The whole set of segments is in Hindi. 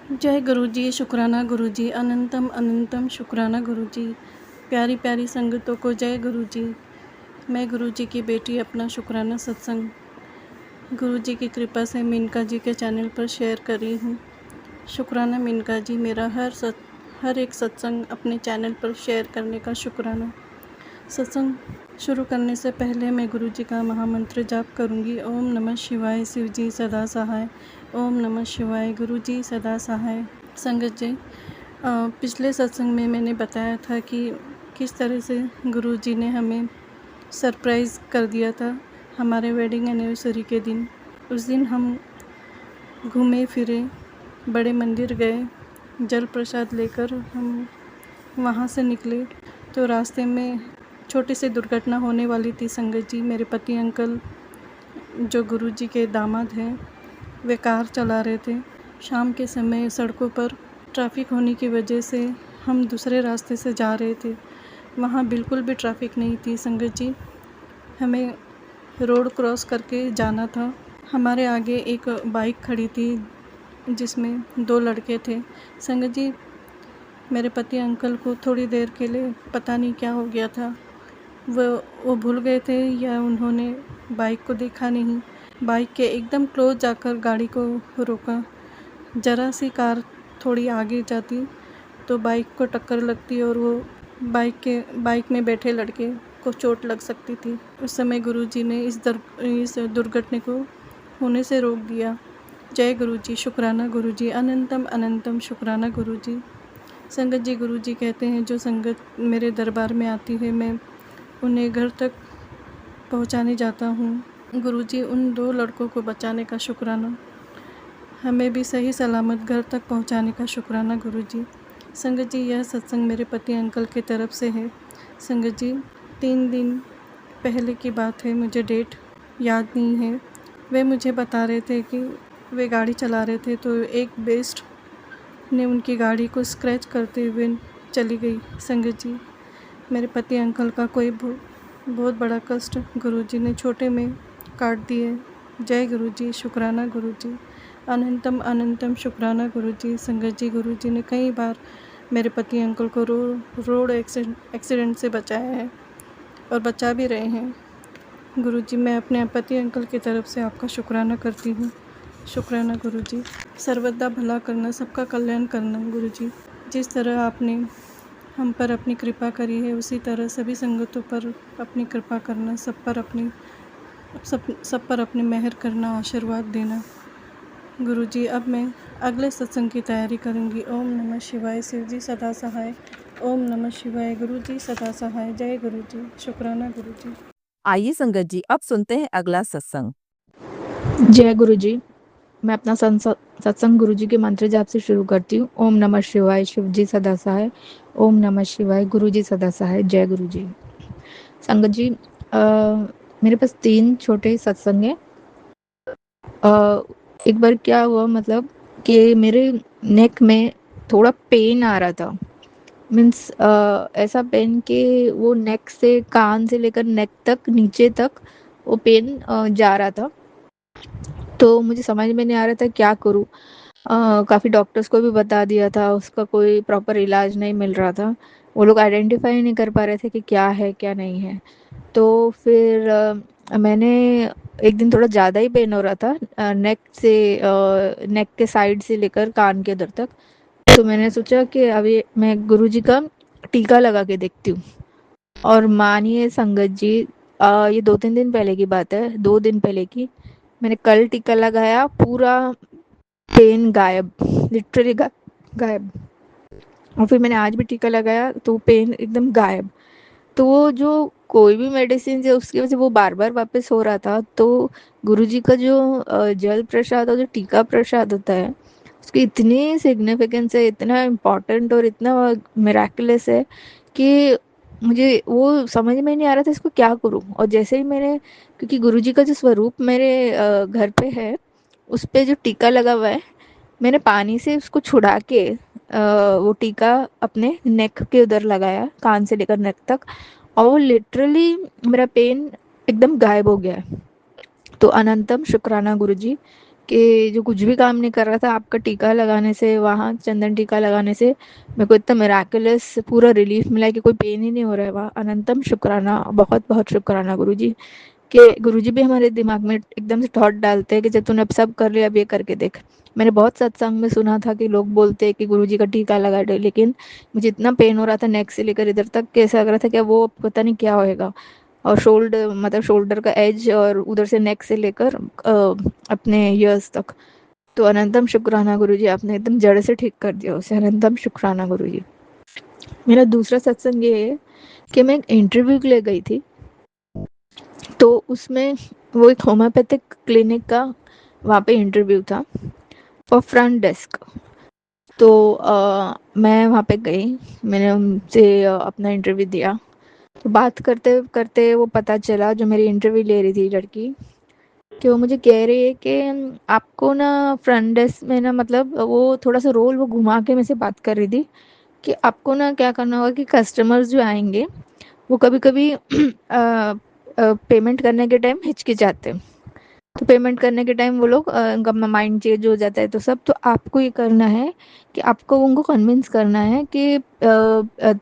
जय गुरुजी, शुक्राना गुरुजी, अनंतम अनंतम शुक्राना गुरुजी। प्यारी प्यारी संगतों को जय गुरुजी। मैं गुरुजी की बेटी अपना शुक्राना सत्संग गुरुजी की कृपा से मिनका जी के चैनल पर शेयर कर रही हूँ। शुक्राना मिनका जी, मेरा हर एक सत्संग अपने चैनल पर शेयर करने का शुक्राना। सत्संग शुरू करने से पहले मैं गुरुजी का महामंत्र जाप करूँगी। ओम नमः शिवाय, शिव जी सदा सहाय। ओम नमः शिवाय, गुरुजी सदा सहाय। संगत जी, पिछले सत्संग में मैंने बताया था कि किस तरह से गुरुजी ने हमें सरप्राइज़ कर दिया था हमारे वेडिंग एनिवर्सरी के दिन। उस दिन हम घूमे फिरे, बड़े मंदिर गए, जल प्रसाद लेकर हम वहाँ से निकले तो रास्ते में छोटी सी दुर्घटना होने वाली थी। संगत जी, मेरे पति अंकल जो गुरुजी के दामाद हैं, वे कार चला रहे थे। शाम के समय सड़कों पर ट्रैफिक होने की वजह से हम दूसरे रास्ते से जा रहे थे। वहाँ बिल्कुल भी ट्रैफिक नहीं थी संगत जी। हमें रोड क्रॉस करके जाना था। हमारे आगे एक बाइक खड़ी थी जिसमें 2 लड़के थे। संगत जी, मेरे पति अंकल को थोड़ी देर के लिए पता नहीं क्या हो गया था। वो भूल गए थे या उन्होंने बाइक को देखा नहीं। बाइक के एकदम क्लोज जाकर गाड़ी को रोका। ज़रा सी कार थोड़ी आगे जाती तो बाइक को टक्कर लगती और वो बाइक में बैठे लड़के को चोट लग सकती थी। उस समय गुरुजी ने इस दुर्घटना को होने से रोक दिया। जय गुरुजी, शुक्राना गुरुजी, अनंतम अनंतम शुक्राना गुरुजी। संगत जी, गुरुजी कहते हैं जो संगत मेरे दरबार में आती है मैं उन्हें घर तक पहुंचाने जाता हूँ। गुरुजी, उन 2 लड़कों को बचाने का शुक्राना, हमें भी सही सलामत घर तक पहुंचाने का शुक्राना गुरुजी। संगत जी, यह सत्संग मेरे पति अंकल की तरफ से है। संगत जी, 3 दिन पहले की बात है, मुझे डेट याद नहीं है। वे मुझे बता रहे थे कि वे गाड़ी चला रहे थे तो एक बेस्ट ने उनकी गाड़ी को स्क्रैच करते हुए चली गई। संगत जी, मेरे पति अंकल का कोई बहुत बड़ा कष्ट गुरुजी ने छोटे में काट दिए। जय गुरुजी, शुक्राना गुरुजी, अनंतम अनंतम शुक्राना गुरुजी। संगत जी, गुरुजी ने कई बार मेरे पति अंकल को रोड एक्सीडेंट से बचाया है और बचा भी रहे हैं। गुरुजी, मैं अपने पति अंकल की तरफ से आपका शुक्राना करती हूँ। शुक्राना गुरुजी। सर्वदा भला करना, सबका कल्याण करना गुरुजी। जिस तरह आपने हम पर अपनी कृपा करी है उसी तरह सभी संगतों पर अपनी कृपा करना, सब पर अपनी मेहर करना, आशीर्वाद देना गुरुजी। अब मैं अगले सत्संग की तैयारी करूँगी। ओम नमः शिवाय, शिव जी सदा सहाय। ओम नमः शिवाय, गुरुजी सदा सहाय। जय गुरुजी, शुक्राना गुरुजी। आइए संगत जी, अब सुनते हैं अगला सत्संग। जय गुरु जी। मैं अपना सत्संग गुरु जी के मंत्र जाप से शुरू करती हूँ। ओम नमः शिवाय, शिव जी सदा सहाय। ओम नमः शिवाय, गुरु जी सदा सहाय। जय गुरु जी। संगत जी, मेरे पास 3 छोटे सत्संग हैं। एक बार क्या हुआ, मतलब कि मेरे नेक में थोड़ा पेन आ रहा था। मीन्स ऐसा पेन कि वो नेक से, कान से लेकर नेक तक, नीचे तक वो पेन जा रहा था। तो मुझे समझ में नहीं आ रहा था क्या करूँ। काफ़ी डॉक्टर्स को भी बता दिया था, उसका कोई प्रॉपर इलाज नहीं मिल रहा था। वो लोग आइडेंटिफाई नहीं कर पा रहे थे कि क्या है क्या नहीं है। तो फिर मैंने एक दिन थोड़ा ज़्यादा ही पेन हो रहा था, नेक के साइड से लेकर कान के उधर तक। तो मैंने सोचा कि अभी मैं गुरुजी का टीका लगा के देखती हूँ। और मानिए संगत जी, ये 2-3 दिन पहले की बात है, 2 दिन पहले की। मैंने कल टीका लगाया, पूरा पेन गायब, लिटरली गायब। और फिर मैंने आज भी टीका लगाया तो पेन एकदम गायब। तो वो जो कोई भी मेडिसिन है उसकी वजह से वो बार बार वापस हो रहा था। तो गुरुजी का जो जल प्रसाद और जो टीका प्रसाद होता है उसकी इतनी सिग्निफिकेंस है, इतना इम्पोर्टेंट और इतना मिराकुलस है कि मुझे वो समझ में नहीं आ रहा था इसको क्या करूं। और जैसे ही मैंने, क्योंकि गुरुजी का जो स्वरूप मेरे घर पे है, उस पे जो टीका लगा हुआ है, मैंने पानी से उसको छुड़ा के वो टीका अपने नेक के उधर लगाया, कान से लेकर नेक तक। और वो लिटरली मेरा पेन एकदम गायब हो गया है। तो अनंतम शुक्राना गुरुजी कि जो कुछ भी काम नहीं कर रहा था, आपका टीका लगाने से, वहाँ चंदन टीका लगाने से मेरे को इतना मिराकुलस पूरा रिलीफ मिला कि कोई पेन ही नहीं हो रहा है। वहाँ अनंतम शुक्राना, बहुत बहुत शुक्राना गुरुजी। कि गुरुजी भी हमारे दिमाग में एकदम से थॉट डालते हैं कि जब तूने अब सब कर लिया, अब ये करके देख। मैंने बहुत सत्संग में सुना था कि लोग बोलते हैं कि गुरुजी का टीका लगा दे, लेकिन मुझे इतना पेन हो रहा था नेक से लेकर इधर तक, कैसा लग रहा था कि वो पता नहीं क्या होएगा। और शोल्डर, मतलब शोल्डर का एज और उधर से नेक से लेकर अपने ईयर्स तक। तो अनंतम शुक्राना गुरुजी, आपने एकदम जड़ से ठीक कर दिया उसे। अनंतम शुक्राना गुरुजी। मेरा दूसरा सत्संग ये है कि मैं एक इंटरव्यू के लिए गई थी, तो उसमें वो एक होम्योपैथिक क्लिनिक का वहाँ पे इंटरव्यू था फॉर फ्रंट डेस्क। तो मैं वहाँ पे गई, मैंने उनसे अपना इंटरव्यू दिया। तो बात करते करते वो पता चला, जो मेरी इंटरव्यू ले रही थी लड़की, कि वो मुझे कह रही है कि आपको ना फ्रंट डेस्क में ना, मतलब वो थोड़ा सा रोल वो घुमा के मेरे से बात कर रही थी कि आपको ना क्या करना होगा कि कस्टमर्स जो आएंगे वो कभी कभी पेमेंट करने के टाइम हिचकिचाते हैं। तो पेमेंट करने के टाइम वो लोग उनका माइंड चेंज हो जाता है। तो सब, तो आपको ये करना है कि आपको उनको कन्विंस करना है कि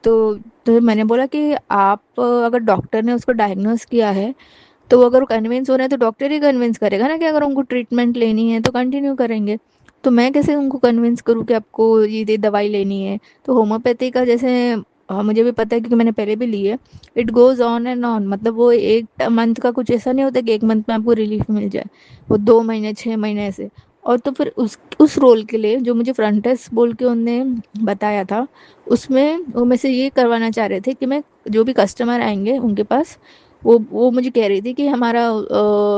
तो मैंने बोला कि आप अगर डॉक्टर ने उसको डायग्नोस किया है, तो वो अगर कन्विंस हो रहे हैं तो डॉक्टर ही कन्विंस करेगा ना, कि अगर उनको ट्रीटमेंट लेनी है तो कंटिन्यू करेंगे। तो मैं कैसे उनको कन्विंस करूँ कि आपको ये दवाई लेनी है। तो होम्योपैथी का जैसे, मुझे भी पता है क्योंकि मैंने पहले भी ली है, it goes on and on. मतलब वो एक मंथ का कुछ ऐसा नहीं होता कि एक मंथ में आपको रिलीफ मिल जाए, वो 2 महीने 6 महीने ऐसे। और तो फिर उस रोल के लिए जो मुझे फ्रंट डेस्क बोल के उनने बताया था, उसमें वो मेरे से ये करवाना चाह रहे थे कि मैं, जो भी कस्टमर आएंगे उनके पास, वो मुझे कह रही थी कि हमारा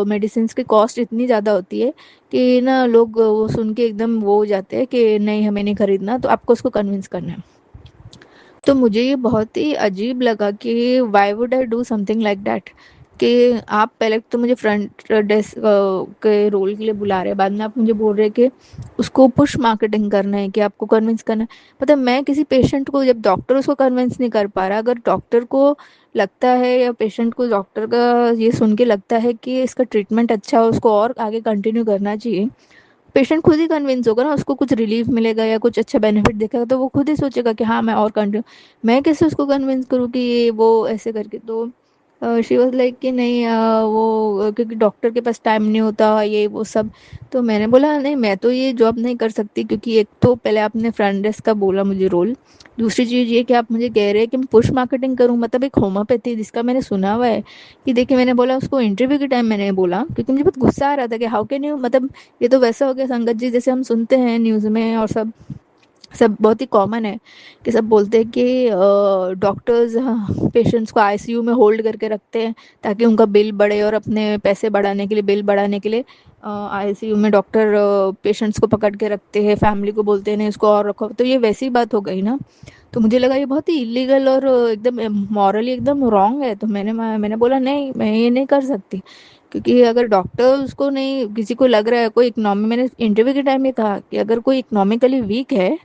मेडिसिन की कॉस्ट इतनी ज़्यादा होती है कि ना लोग वो सुन के एकदम वो हो जाते हैं कि नहीं हमें नहीं खरीदना, तो आपको उसको कन्विंस करना है। तो मुझे ये बहुत ही अजीब लगा कि why would I do something like that. कि आप पहले तो मुझे फ्रंट डेस्क के रोल के लिए बुला रहे हैं, बाद में आप मुझे बोल रहे हैं कि उसको पुश मार्केटिंग करना है, कि आपको कन्विंस करना है। पता है, मैं किसी पेशेंट को, जब डॉक्टर उसको कन्विंस नहीं कर पा रहा, अगर डॉक्टर को लगता है या पेशेंट को डॉक्टर का ये सुन के लगता है कि इसका ट्रीटमेंट अच्छा है, उसको और आगे कंटिन्यू करना चाहिए, पेशेंट खुद ही कन्विंस होगा ना, उसको कुछ रिलीफ मिलेगा या कुछ अच्छा बेनिफिट दिखेगा, तो वो खुद ही सोचेगा कि हाँ मैं और कंटिन्यू। मैं कैसे उसको कन्विंस करूँ कि ये वो ऐसे करके। तो शी वॉज लाइक कि नहीं, वो क्योंकि डॉक्टर के पास टाइम नहीं होता, ये वो सब। तो मैंने बोला नहीं, मैं तो ये जॉब नहीं कर सकती, क्योंकि एक तो पहले आपने फ्रंट डेस्क का बोला मुझे रोल, दूसरी चीज़ ये कि आप मुझे कह रहे हैं कि मैं पुश मार्केटिंग करूँ, मतलब एक होम्योपैथी जिसका मैंने सुना हुआ है। कि देखिए, मैंने बोला उसको इंटरव्यू के टाइम, मैंने बोला क्योंकि मुझे बहुत गुस्सा आ रहा था कि हाउ कैन यू, मतलब ये तो वैसा हो गया संगत जी जैसे हम सुनते हैं न्यूज़ में, और सब सब बहुत ही कॉमन है कि सब बोलते हैं कि डॉक्टर्स पेशेंट्स को आईसीयू में होल्ड करके रखते हैं ताकि उनका बिल बढ़े, और अपने पैसे बढ़ाने के लिए, बिल बढ़ाने के लिए आईसीयू में डॉक्टर पेशेंट्स को पकड़ के रखते हैं, फैमिली को बोलते हैं नहीं इसको और रखो। तो ये वैसी बात हो गई ना। तो मुझे लगा ये बहुत ही इलीगल और एकदम मॉरली एकदम रॉन्ग है। तो मैंने बोला नहीं, मैं ये नहीं कर सकती। क्योंकि अगर डॉक्टर उसको नहीं, किसी को लग रहा है कोई इकोनॉमी, मैंने इंटरव्यू के टाइम में कहा कि अगर कोई इकोनॉमिकली वीक है,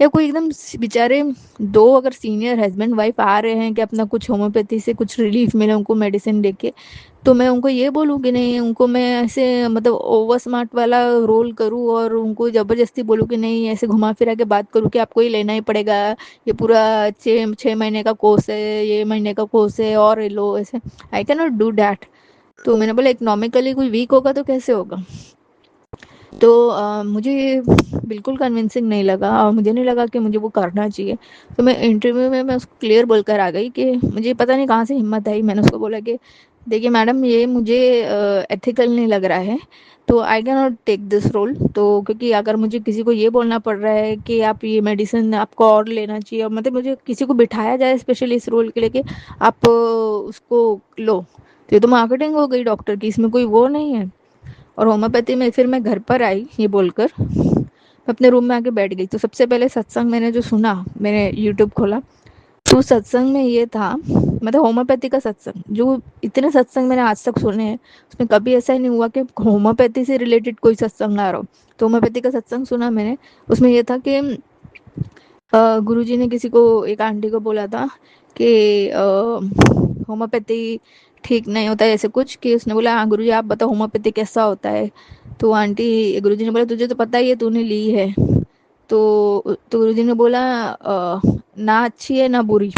या कोई एकदम बेचारे, दो अगर सीनियर हस्बैंड वाइफ आ रहे हैं कि अपना कुछ होम्योपैथी से कुछ रिलीफ मिले उनको मेडिसिन देके, तो मैं उनको ये बोलूँ कि नहीं, उनको मैं ऐसे मतलब ओवर स्मार्ट वाला रोल करूँ और उनको ज़बरदस्ती बोलूँ कि नहीं, ऐसे घुमा फिरा के बात करूँ कि आपको ये लेना ही पड़ेगा, ये पूरा 6 महीने का कोर्स है, ये महीने का कोर्स है और ये लो ऐसे। आई कैन नॉट डू डैट। तो मैंने बोला इकोनॉमिकली कोई वीक होगा तो कैसे होगा। तो मुझे ये बिल्कुल कन्विंसिंग नहीं लगा, और मुझे नहीं लगा कि मुझे वो करना चाहिए। तो मैं इंटरव्यू में मैं उसको क्लियर बोलकर आ गई कि मुझे पता नहीं कहाँ से हिम्मत आई, मैंने उसको बोला कि देखिए मैडम, ये मुझे एथिकल नहीं लग रहा है, तो I can not take this role. तो क्योंकि अगर मुझे किसी को ये बोलना पड़ रहा है कि आप ये मेडिसिन आपको और लेना चाहिए, और मतलब मुझे किसी को बिठाया जाए स्पेशली इस रोल के लिए कि आप उसको लो, तो ये तो मार्केटिंग हो गई डॉक्टर की, इसमें कोई वो नहीं है। और होम्योपैथी में फिर मैं घर पर आई ये बोलकर, मैं अपने रूम में आके बैठ गई। तो सबसे पहले सत्संग मैंने जो सुना, मैंने यूट्यूब खोला, तो सत्संग में ये था, मतलब होम्योपैथी का सत्संग, जो इतने सत्संग मैंने आज तक सुने हैं उसमें कभी ऐसा ही नहीं हुआ कि होम्योपैथी से रिलेटेड कोई सत्संग आ रहा हो। तो होम्योपैथी का सत्संग सुना मैंने, उसमें ये था कि गुरुजी ने किसी को, एक आंटी को बोला था कि होम्योपैथी ठीक नहीं होता है ऐसे कुछ, कि उसने बोला हाँ गुरुजी आप बताओ होम्योपैथी कैसा होता है। तो आंटी गुरुजी ने बोला तुझे तो पता ही है, तूने ली है। तो गुरुजी ने बोला ना अच्छी है ना बुरी,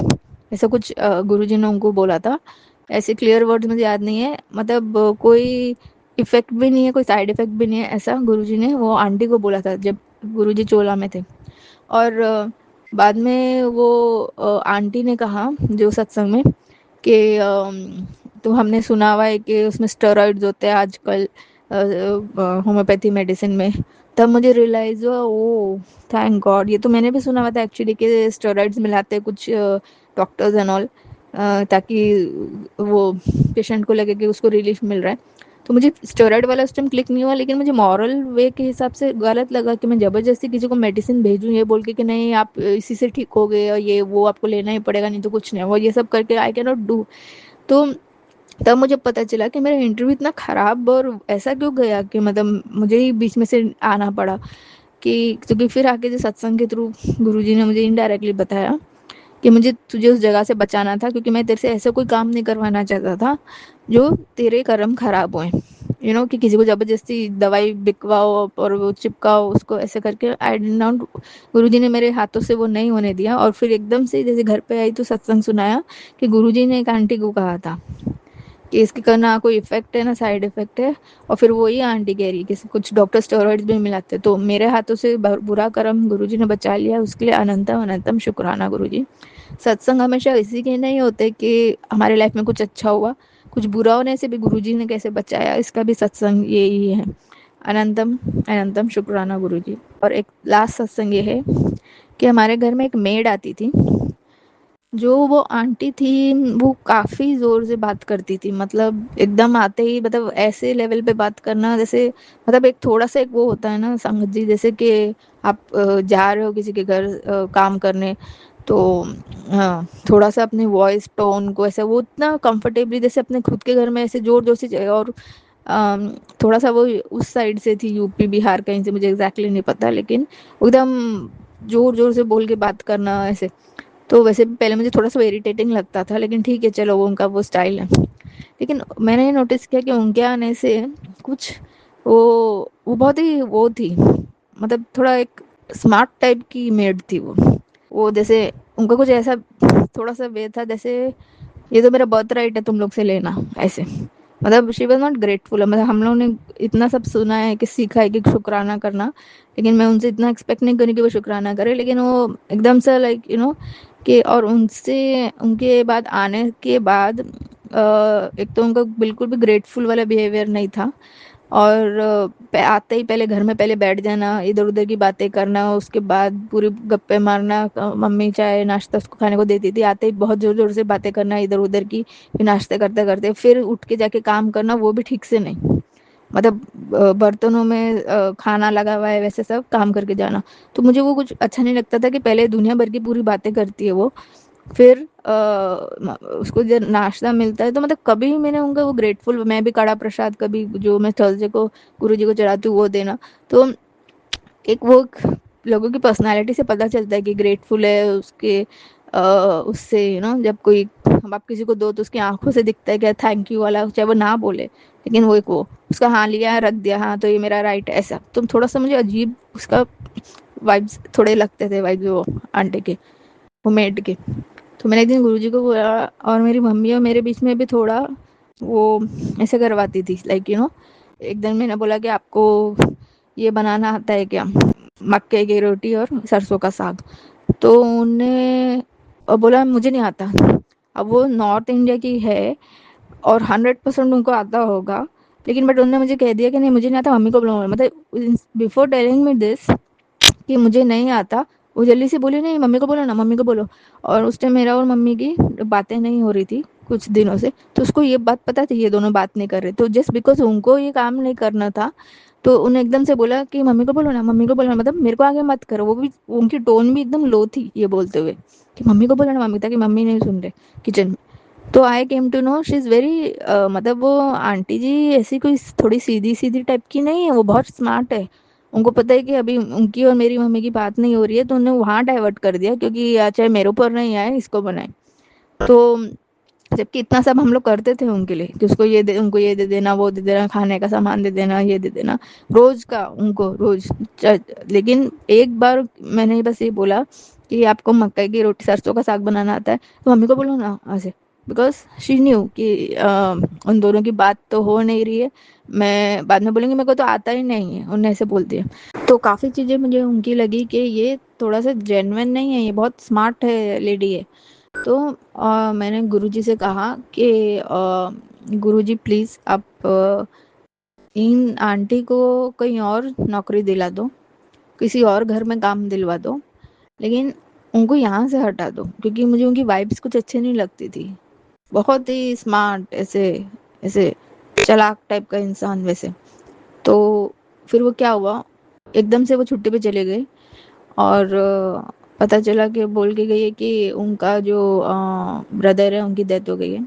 ऐसा कुछ गुरुजी ने उनको बोला था। ऐसे क्लियर वर्ड्स मुझे याद नहीं है, मतलब कोई इफेक्ट भी नहीं है, कोई साइड इफेक्ट भी नहीं है, ऐसा गुरुजी ने वो आंटी को बोला था जब गुरुजी चोला में थे। और बाद में वो आंटी ने कहा जो सत्संग में कि तो हमने सुना हुआ है कि उसमें स्टेरॉइड्स होते हैं आजकल होम्योपैथी मेडिसिन में। तब मुझे रियलाइज हुआ, ओ थैंक गॉड, ये तो मैंने भी सुना हुआ था एक्चुअली कि स्टेरॉइड्स मिलाते हैं कुछ डॉक्टर्स एंड ऑल, ताकि वो पेशेंट को लगे कि उसको रिलीफ मिल रहा है। तो मुझे स्टेरॉइड वाला सिस्टम क्लिक नहीं हुआ, लेकिन मुझे मॉरल वे के हिसाब से गलत लगा कि मैं ज़बरदस्ती किसी को मेडिसिन भेजूँ ये बोल के कि नहीं आप इसी से ठीक हो गए और ये वो आपको लेना ही पड़ेगा, नहीं तो कुछ नहीं, वो ये सब करके आई कैन नॉट डू। तो तब मुझे पता चला कि मेरा इंटरव्यू इतना खराब और ऐसा क्यों गया कि मतलब मुझे ही बीच में से आना पड़ा। कि क्योंकि फिर आके जो सत्संग के थ्रू गुरुजी ने मुझे इनडायरेक्टली बताया कि मुझे तुझे उस जगह से बचाना था, क्योंकि मैं तेरे से ऐसा कोई काम नहीं करवाना चाहता था जो तेरे कर्म खराब हुए, कि किसी को जबरदस्ती दवाई बिकवाओ और वो चिपकाओ उसको ऐसे करके। आई डिड नॉट, गुरुजी ने मेरे हाथों से वो नहीं होने दिया। और फिर एकदम से जैसे घर पे आई तो सत्संग सुनाया कि गुरुजी ने एक आंटी को कहा था कि इसके का ना कोई इफेक्ट है ना साइड इफेक्ट है। और फिर वही आंटी कह रही कि कुछ डॉक्टर स्टेरॉइड्स भी मिलाते, तो मेरे हाथों से बुरा कर्म गुरुजी ने बचा लिया, उसके लिए अनंतम अनंतम शुक्राना गुरुजी। सत्संग हमेशा इसी के नहीं होते कि हमारे लाइफ में कुछ अच्छा हुआ, कुछ बुरा होने से भी गुरुजी ने कैसे बचाया, इसका भी सत्संग यही है। अनंतम अनंतम शुक्राना गुरुजी। और एक लास्ट सत्संग ये है कि हमारे घर में एक मेड आती थी, जो वो आंटी थी वो काफ़ी ज़ोर से बात करती थी, मतलब एकदम आते ही मतलब ऐसे लेवल पे बात करना जैसे, मतलब एक थोड़ा सा एक वो होता है ना संगत जी, जैसे कि आप जा रहे हो किसी के घर काम करने, तो हाँ थोड़ा सा अपनी वॉइस टोन को ऐसा वो इतना कंफर्टेबली जैसे अपने खुद के घर में ऐसे जोर जोर से और थोड़ा सा वो उस साइड से थी, यूपी बिहार कहीं से, मुझे एग्जैक्टली नहीं पता, लेकिन एकदम जोर जोर से बोल के बात करना ऐसे। तो वैसे भी पहले मुझे थोड़ा सा इरिटेटिंग लगता था, लेकिन ठीक है चलो वो उनका वो स्टाइल है। लेकिन मैंने ये नोटिस किया कि उनके आने से कुछ वो वो बहुत ही वो थी, मतलब थोड़ा एक स्मार्ट टाइप की मेड थी वो जैसे उनका कुछ ऐसा थोड़ा सा वे था जैसे ये तो मेरा बर्थ राइट है तुम लोग से लेना ऐसे। मतलब शी वॉज नॉट ग्रेटफुल, मतलब हम लोगों ने इतना सब सुना है कि सीखा है कि शुक्राना करना, लेकिन मैं उनसे इतना एक्सपेक्ट नहीं करी कि वो शुक्राना करे, लेकिन वो एकदम से लाइक कि और उनसे उनके बाद आने के बाद एक तो उनका बिल्कुल भी ग्रेटफुल वाला बिहेवियर नहीं था। और आते ही पहले घर में पहले बैठ जाना, इधर उधर की बातें करना, उसके बाद पूरी गप्पे मारना, मम्मी चाय नाश्ता उसको खाने को देती थी, आते ही बहुत जोर जोर से बातें करना इधर उधर की, फिर नाश्ते करते करते फिर उठ के जाके काम करना, वो भी ठीक से नहीं, मतलब बर्तनों में खाना लगा हुआ है वैसे सब काम करके जाना। तो मुझे वो कुछ अच्छा नहीं लगता था कि पहले दुनिया भर की पूरी बातें करती है वो, फिर उसको जब नाश्ता मिलता है तो मतलब कभी मैंने उनका वो ग्रेटफुल, मैं भी कड़ा प्रसाद कभी जो मैं थर्सडे को गुरु जी को चढ़ाती हूँ वो देना। तो एक वो लोगों की पर्सनालिटी से पता चलता है कि ग्रेटफुल है उसके उससे जब कोई हम आप किसी को दो तो उसकी आंखों से दिखता है कि थैंक यू वाला, चाहे वो ना बोले, लेकिन वो एक वो उसका हाँ लिया रख दिया, हाँ तो ये मेरा राइट ऐसा। तो थोड़ा सा मुझे अजीब उसका वाइब्स थोड़े लगते थे, वाइब्स वो आंटे के, वो मेड के। तो मैंने एक दिन गुरुजी को बोला, और मेरी मम्मी और मेरे बीच में भी थोड़ा वो ऐसे करवाती थी लाइक एक दिन मैंने बोला कि आपको ये बनाना आता है क्या, मक्के की रोटी और सरसों का साग। तो उन्हें बोला मुझे नहीं आता। अब वो नॉर्थ इंडिया की है और 100% उनको आता होगा, लेकिन बट उन्होंने मुझे कह दिया कि नहीं मुझे नहीं आता, मम्मी को बुलाओ, मतलब बिफोर टेलिंग मी दिस कि मुझे नहीं आता, वो जल्दी से बोली नहीं मम्मी को बोलो ना, मम्मी को बोलो। और उस टाइम मेरा और मम्मी की बातें नहीं हो रही थी कुछ दिनों से, तो उसको ये बात पता थी ये दोनों बात नहीं कर रहे, तो जस्ट बिकॉज उनको ये काम नहीं करना था तो उन्हें एकदम से बोला कि मम्मी को बोलो ना, मम्मी को बोलो ना, मतलब मेरे को आगे मत करो। वो भी उनकी टोन भी एकदम लो थी ये बोलते हुए कि मम्मी को बोलो ना, मम्मी, ताकि मम्मी नहीं सुन रहे किचन में। तो I came to know she is very, मतलब वो आंटी जी ऐसी कोई थोड़ी सीधी सीधी टाइप की नहीं है, वो बहुत स्मार्ट है। उनको पता है कि अभी उनकी और मेरी मम्मी की बात नहीं हो रही है, तो उन्हें वहाँ डाइवर्ट कर दिया, क्योंकि चाहे मेरे ऊपर नहीं आए इसको बनाए। तो जबकि इतना सब हम लोग करते थे उनके लिए कि उसको ये दे, उनको ये दे देना, वो दे देना, खाने का सामान दे देना, ये दे देना, रोज का उनको रोज। लेकिन एक बार मैंने बस ये बोला कि आपको मक्के की रोटी सरसों का साग बनाना आता है, तो मम्मी को बोलो ना ऐसे, बिकॉज शी न्यू कि उन दोनों की बात तो हो नहीं रही है, मैं बाद में बोलेंगी मेरे को तो आता ही नहीं है, उन्हें ऐसे बोलती है। तो काफ़ी चीज़ें मुझे उनकी लगी कि ये थोड़ा सा जेन्युइन नहीं है, ये बहुत स्मार्ट है लेडी है। तो मैंने गुरुजी से कहा कि गुरुजी प्लीज़ आप इन आंटी को कहीं और नौकरी दिला दो, किसी और घर में काम दिलवा दो, लेकिन उनको यहाँ से हटा दो, क्योंकि मुझे उनकी वाइब्स कुछ अच्छी नहीं लगती थी। बहुत ही स्मार्ट, ऐसे ऐसे चालाक टाइप का इंसान वैसे। तो फिर वो क्या हुआ, एकदम से वो छुट्टी पे चले गए और पता चला कि बोल के गई है कि उनका जो ब्रदर है उनकी डेथ हो गई है।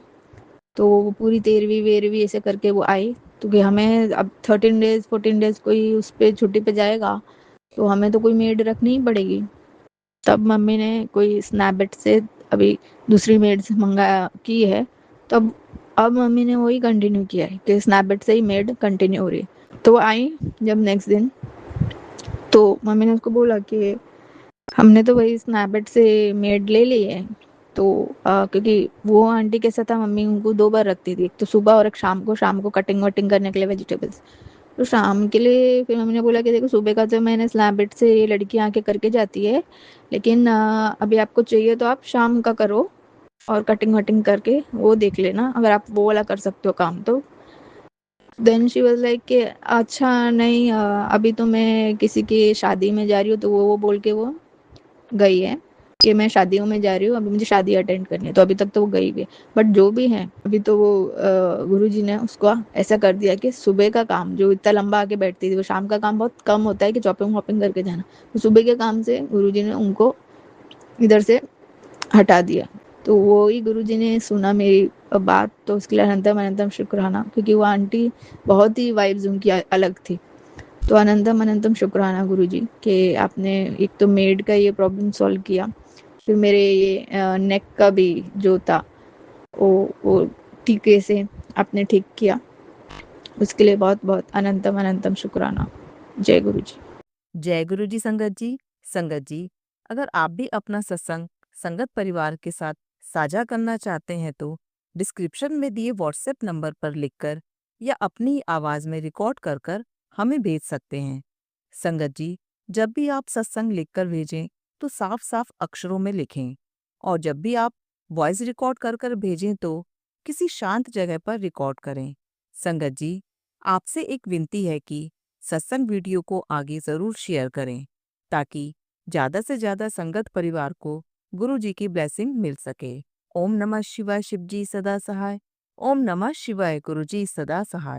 तो वो पूरी 13वीं 12वीं ऐसे करके वो आई, तो कि हमें अब 13 डेज 14 डेज कोई उस पर छुट्टी पे जाएगा, तो हमें तो कोई मेड रखनी ही पड़ेगी। तब मम्मी ने कोई स्नैपडील से अभी दूसरी मेड से मंगाया की है, तो अब मम्मी ने वही कंटिन्यू किया है कि स्नैपडील से ही मेड कंटिन्यू हो रही है। तो वो आई जब नेक्स्ट दिन, तो मम्मी ने उसको बोला कि हमने तो वही स्नैपडील से मेड ले ली है। तो क्योंकि वो आंटी कैसा था, मम्मी उनको 2 बार रखती थी, एक तो सुबह और एक शाम को कटिंग वटिंग करने के लिए वेजिटेबल्स। तो शाम के लिए फिर मम्मी ने बोला कि देखो सुबह का तो मैंने स्नैपडील से ये लड़की आके करके जाती है, लेकिन अभी आपको चाहिए तो आप शाम का करो और कटिंग वटिंग करके वो देख लेना, अगर आप वो वाला कर सकते हो काम तो। देन शी वाज लाइक कि अच्छा नहीं, अभी तो मैं किसी की शादी में जा रही हूँ, तो वो बोल के वो गई है कि मैं शादियों में जा रही हूँ, अभी मुझे शादी अटेंड करनी है, तो अभी तक तो वो गई भी है। बट जो भी है अभी तो वो गुरुजी ने उसको ऐसा कर दिया कि सुबह का काम जो इतना लंबा आके बैठती थी, वो शाम का काम बहुत कम होता है कि चॉपिंग वॉपिंग करके जाना, तो सुबह के काम से गुरुजी ने उनको इधर से हटा दिया। तो वो ही गुरुजी ने सुना मेरी बात, तो उसके लिए अनंतम अनंतम शुक्राना, क्योंकि वो आंटी बहुत ही वाइब्स उनकी अलग थी। तो अनंतम अनंतम शुक्राना गुरुजी कि आपने एक तो मेड का ये प्रॉब्लम सॉल्व किया, फिर मेरे ये नेक का भी जो था वो टीके से आपने ठीक किया, उसके लिए बहुत बहुत अनंतम अनंतम शुक्राना। जय गुरु जी। जय गुरु जी संगत जी। संगत जी, अगर आप भी अपना सत्संग संगत परिवार के साथ साझा करना चाहते हैं तो डिस्क्रिप्शन में दिए व्हाट्सएप नंबर पर लिखकर या अपनी आवाज में रिकॉर्ड कर कर हमें भेज सकते हैं। संगत जी, जब भी आप सत्संग लिखकर भेजें तो साफ साफ अक्षरों में लिखें, और जब भी आप वॉइस रिकॉर्ड कर कर भेजें तो किसी शांत जगह पर रिकॉर्ड करें। संगत जी, आपसे एक विनती है कि सत्संग वीडियो को आगे जरूर शेयर करें, ताकि ज्यादा से ज्यादा संगत परिवार को गुरु जी की ब्लेसिंग मिल सके। ओम नमः शिवाय, शिव जी सदा सहाय। ओम नमः शिवाय, गुरु जी सदा सहाय।